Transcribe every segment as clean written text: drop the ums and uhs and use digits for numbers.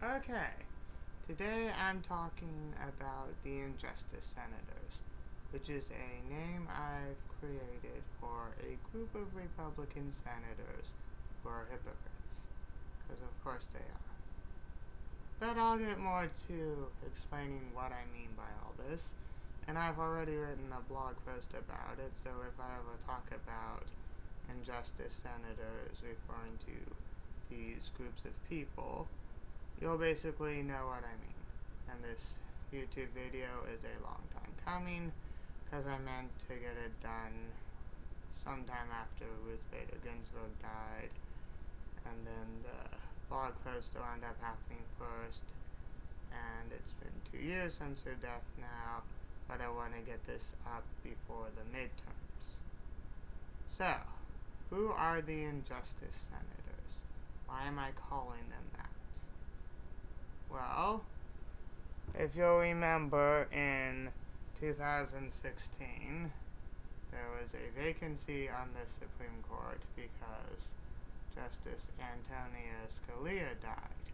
Okay, today I'm talking about the Injustice Senators, which is a name I've created for a group of Republican senators who are hypocrites, because of course they are. But I'll get more to explaining what I mean by all this, and I've already written a blog post about it, so if I ever talk about Injustice Senators referring to these groups of people, you'll basically know what I mean. And this YouTube video is a long time coming, because I meant to get it done sometime after Ruth Bader Ginsburg died, and then the blog post will end up happening first, and it's been 2 years since her death now, but I want to get this up before the midterms. So, who are the Injustice Senators? Why am I calling them that? Well, if you'll remember, in 2016, there was a vacancy on the Supreme Court because Justice Antonia Scalia died,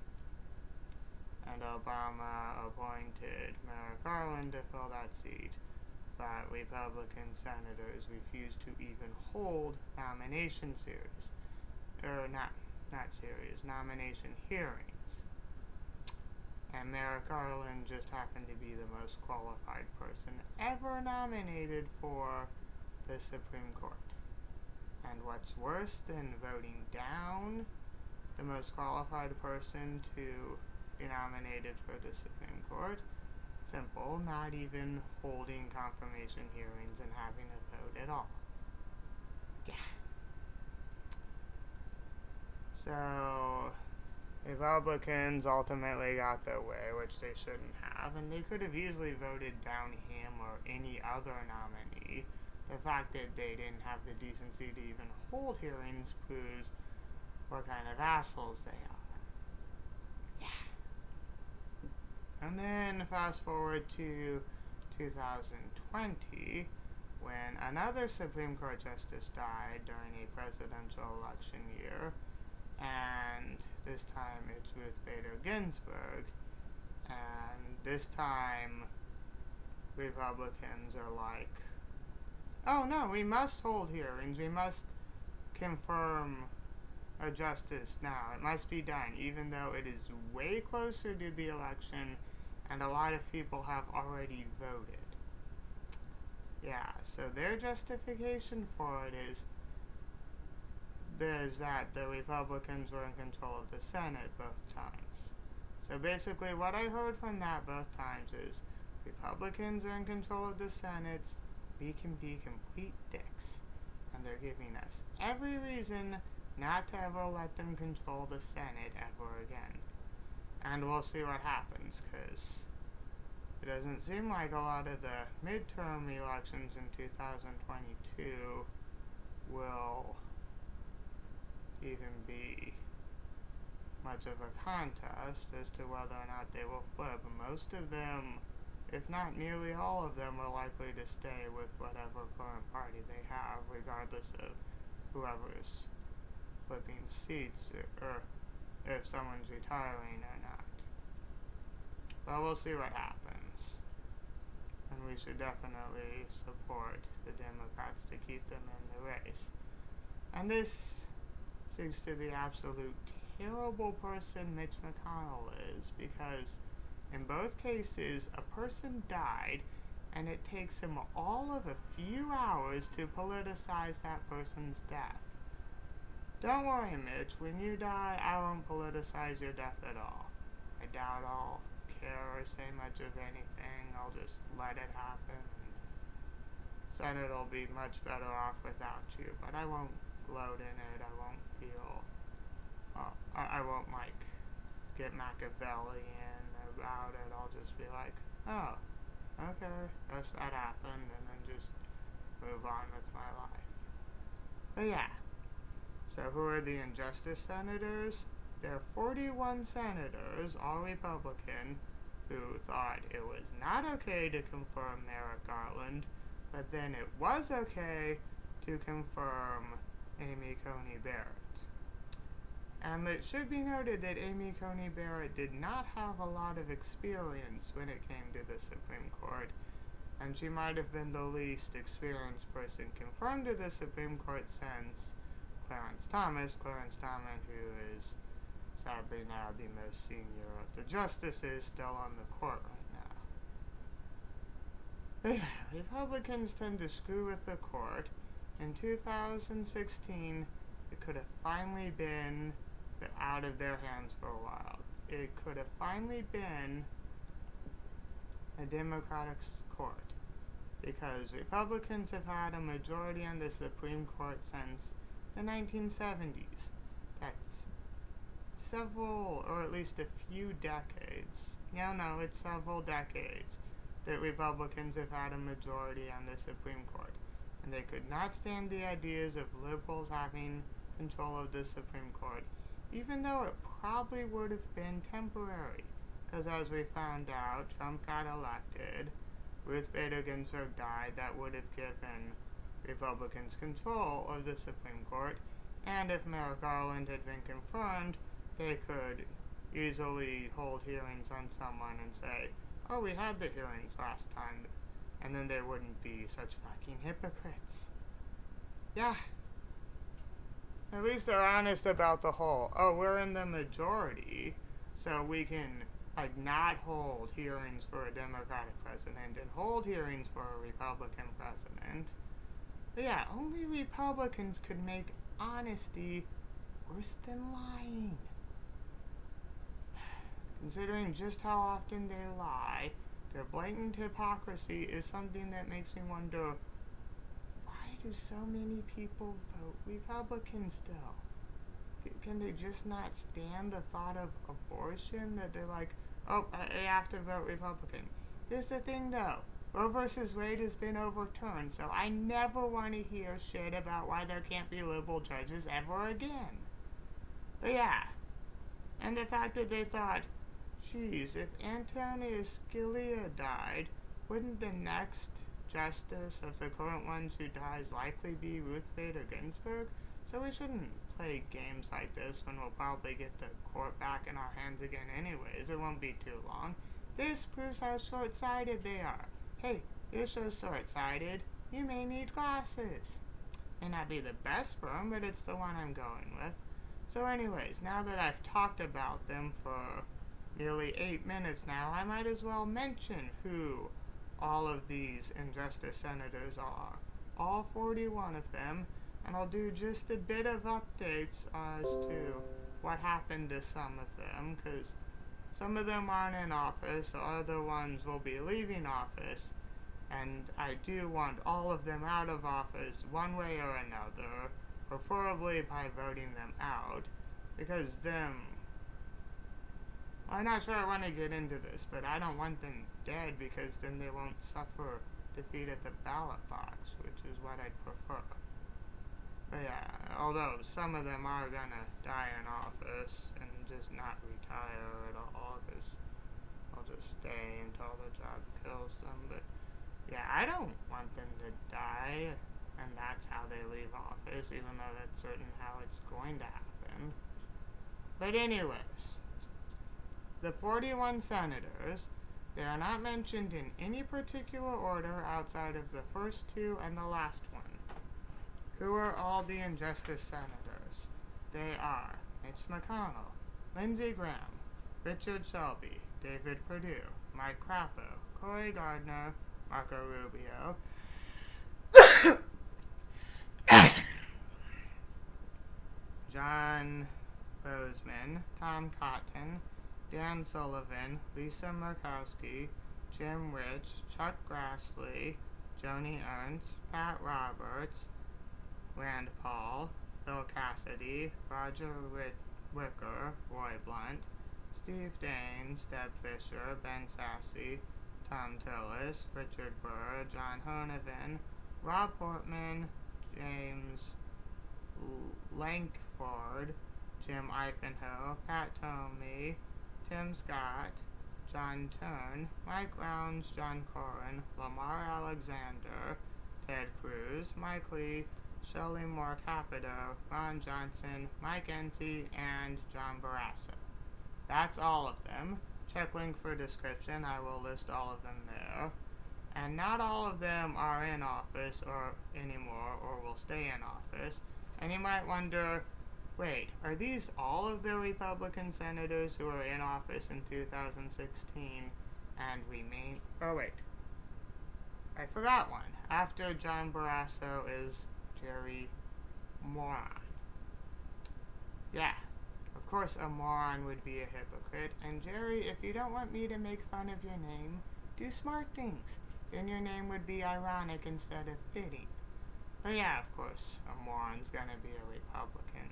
and Obama appointed Merrick Garland to fill that seat, but Republican senators refused to even hold nomination nomination hearings. And Merrick Garland just happened to be the most qualified person ever nominated for the Supreme Court. And what's worse than voting down the most qualified person to be nominated for the Supreme Court? Simple, not even holding confirmation hearings and having a vote at all. Yeah. So, Republicans ultimately got their way, which they shouldn't have, and they could have easily voted down him or any other nominee. The fact that they didn't have the decency to even hold hearings proves what kind of assholes they are. Yeah. And then fast forward to 2020, when another Supreme Court justice died during a presidential election year, and this time it's Ruth Bader Ginsburg, and this time Republicans are like, oh no, we must hold hearings, we must confirm a justice now, it must be done, even though it is way closer to the election and a lot of people have already voted. Yeah, so their justification for it is that the Republicans were in control of the Senate both times. So basically what I heard from that both times is, Republicans are in control of the Senate, we can be complete dicks. And they're giving us every reason not to ever let them control the Senate ever again. And we'll see what happens, because it doesn't seem like a lot of the midterm elections in 2022 will even be much of a contest as to whether or not they will flip. Most of them, if not nearly all of them, are likely to stay with whatever current party they have, regardless of whoever's flipping seats, or if someone's retiring or not. But we'll see what happens. And we should definitely support the Democrats to keep them in the race. And this speaks to the absolute terrible person Mitch McConnell is, because in both cases a person died and it takes him all of a few hours to politicize that person's death. Don't worry, Mitch, when you die I won't politicize your death at all. I doubt I'll care or say much of anything, I'll just let it happen, and Senate will be much better off without you, but I won't gloat in it, I won't feel, I won't get Machiavellian about it, I'll just be like, oh, okay, guess that happened, and then just move on with my life. But yeah, so who are the Injustice Senators? There are 41 senators, all Republican, who thought it was not okay to confirm Merrick Garland, but then it was okay to confirm Amy Coney Barrett. And it should be noted that Amy Coney Barrett did not have a lot of experience when it came to the Supreme Court, and she might have been the least experienced person confirmed to the Supreme Court since Clarence Thomas, who is sadly now the most senior of the justices still on the court right now. Republicans tend to screw with the court. In 2016, it could have finally been out of their hands for a while. It could have finally been a Democratic court, because Republicans have had a majority on the Supreme Court since the 1970s. That's several, or at least a few decades. No, it's several decades that Republicans have had a majority on the Supreme Court. And they could not stand the ideas of liberals having control of the Supreme Court, even though it probably would have been temporary. Because as we found out, Trump got elected, Ruth Bader Ginsburg died. That would have given Republicans control of the Supreme Court, and if Merrick Garland had been confirmed, they could easily hold hearings on someone and say, oh, we had the hearings last time, and then there wouldn't be such fucking hypocrites. Yeah. At least they're honest about the whole, oh, we're in the majority, so we can, not hold hearings for a Democratic president and hold hearings for a Republican president. But yeah, only Republicans could make honesty worse than lying. Considering just how often they lie, their blatant hypocrisy is something that makes me wonder, why do so many people vote Republican still? Can they just not stand the thought of abortion? That they're like, oh, I have to vote Republican. Here's the thing though, Roe versus Wade has been overturned, so I never want to hear shit about why there can't be liberal judges ever again. But yeah, and the fact that they thought, geez, if Antonia Scalia died, wouldn't the next justice of the current ones who dies likely be Ruth Bader Ginsburg? So we shouldn't play games like this when we'll probably get the court back in our hands again anyways. It won't be too long. This proves how short-sighted they are. Hey, you're so short-sighted, you may need glasses. May not be the best firm, but it's the one I'm going with. So anyways, now that I've talked about them for nearly 8 minutes now, I might as well mention who all of these injustice senators are. All 41 of them, and I'll do just a bit of updates as to what happened to some of them, because some of them aren't in office, other ones will be leaving office, and I do want all of them out of office one way or another, preferably by voting them out, because I'm not sure I want to get into this, but I don't want them dead because then they won't suffer defeat at the ballot box, which is what I'd prefer. But yeah, although some of them are gonna die in office and just not retire at all, because I'll just stay until the job kills them. But yeah, I don't want them to die, and that's how they leave office, even though that's certain how it's going to happen. But anyways, the 41 senators, they are not mentioned in any particular order outside of the first two and the last one. Who are all the injustice senators? They are Mitch McConnell, Lindsey Graham, Richard Shelby, David Perdue, Mike Crapo, Cory Gardner, Marco Rubio, John Boozman, Tom Cotton, Dan Sullivan, Lisa Murkowski, Jim Risch, Chuck Grassley, Joni Ernst, Pat Roberts, Rand Paul, Bill Cassidy, Roger Wicker, Roy Blunt, Steve Daines, Deb Fischer, Ben Sasse, Thom Tillis, Richard Burr, John Hoeven, Rob Portman, James Lankford, Jim Ivanhoe, Pat Tomey, Tim Scott, John Tern, Mike Rounds, John Corwin, Lamar Alexander, Ted Cruz, Mike Lee, Shelley Moore Capito, Ron Johnson, Mike Enzi, and John Barrasso. That's all of them. Check link for description, I will list all of them there. And not all of them are in office or anymore or will stay in office. And you might wonder, wait, are these all of the Republican senators who were in office in 2016 and remain? Oh wait, I forgot one. After John Barrasso is Jerry Moran. Yeah, of course a moron would be a hypocrite. And Jerry, if you don't want me to make fun of your name, do smart things. Then your name would be ironic instead of fitting. But yeah, of course, a moron's gonna be a Republican.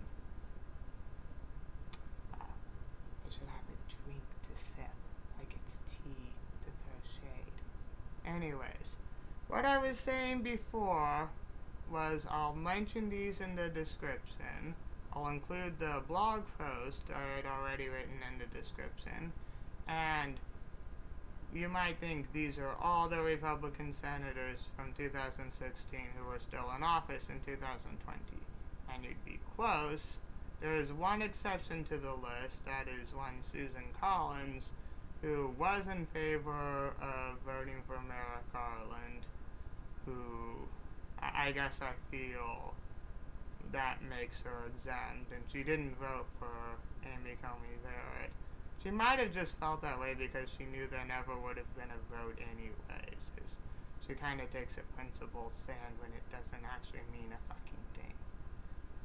I should have a drink to sip, like it's tea to throw shade. Anyways, what I was saying before was I'll mention these in the description. I'll include the blog post I had already written in the description. And you might think these are all the Republican senators from 2016 who were still in office in 2020. And you'd be close. There is one exception to the list, that is one Susan Collins, who was in favor of voting for Merrick Garland, who I guess I feel that makes her exempt, and she didn't vote for Amy Coney Barrett. She might have just felt that way because she knew there never would have been a vote anyways. She kind of takes a principled stand when it doesn't actually mean a fucking thing.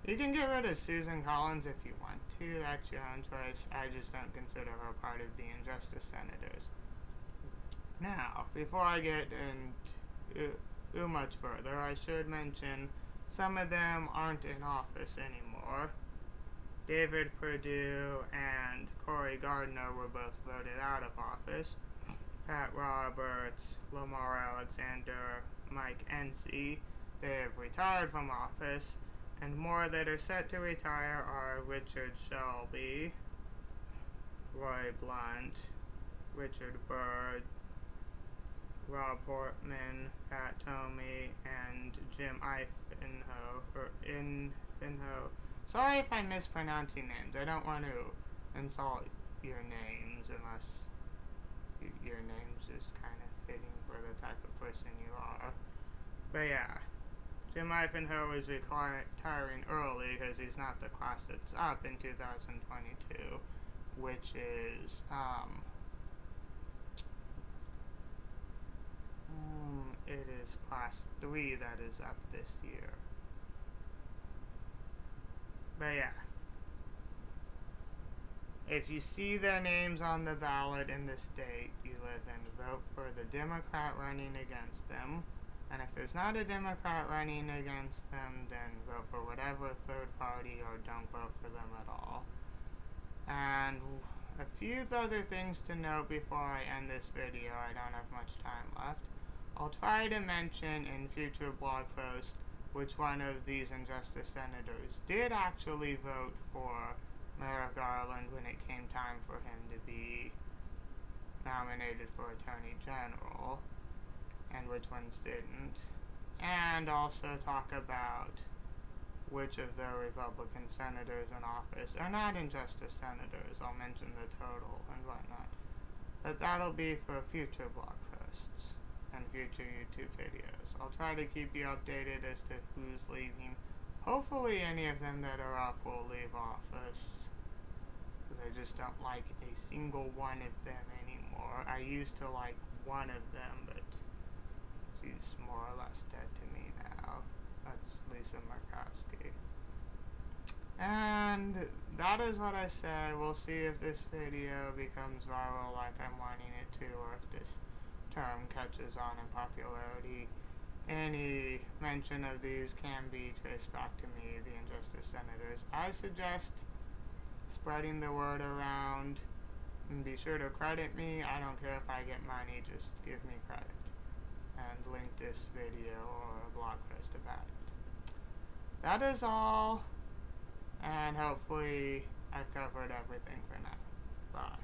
You can get rid of Susan Collins if you want to, that's your own choice. I just don't consider her part of the Injustice Senators. Now, before I get too much further, I should mention some of them aren't in office anymore. David Perdue and Cory Gardner were both voted out of office. Pat Roberts, Lamar Alexander, Mike Enzi, they have retired from office, and more that are set to retire are Richard Shelby, Roy Blunt, Richard Burr, Rob Portman, Pat Tomey, and Jim Inhofe. Sorry if I'm mispronouncing names. I don't want to insult your names unless your name's just kind of fitting for the type of person you are. But yeah, Jim Inhofe is retiring early because he's not the class that's up in 2022, which is it is class 3 that is up this year. But yeah, if you see their names on the ballot in the state you live in, vote for the Democrat running against them. And if there's not a Democrat running against them, then vote for whatever third party or don't vote for them at all. And a few other things to note before I end this video. I don't have much time left. I'll try to mention in future blog posts which one of these Injustice Senators did actually vote for Merrick Garland when it came time for him to be nominated for Attorney General, and which ones didn't. And also talk about which of the Republican senators in office are not Injustice Senators. I'll mention the total and whatnot. But that'll be for future blog posts and future YouTube videos. I'll try to keep you updated as to who's leaving. Hopefully any of them that are up will leave office, because I just don't like a single one of them anymore. I used to like one of them, but she's more or less dead to me now. That's Lisa Murkowski. And that is what I say. We'll see if this video becomes viral like I'm wanting it to, or if this term catches on in popularity. Any mention of these can be traced back to me, the Injustice Senators. I suggest spreading the word around, and be sure to credit me. I don't care if I get money, just give me credit. And link this video or a blog post about it. That is all, and hopefully I've covered everything for now. Bye.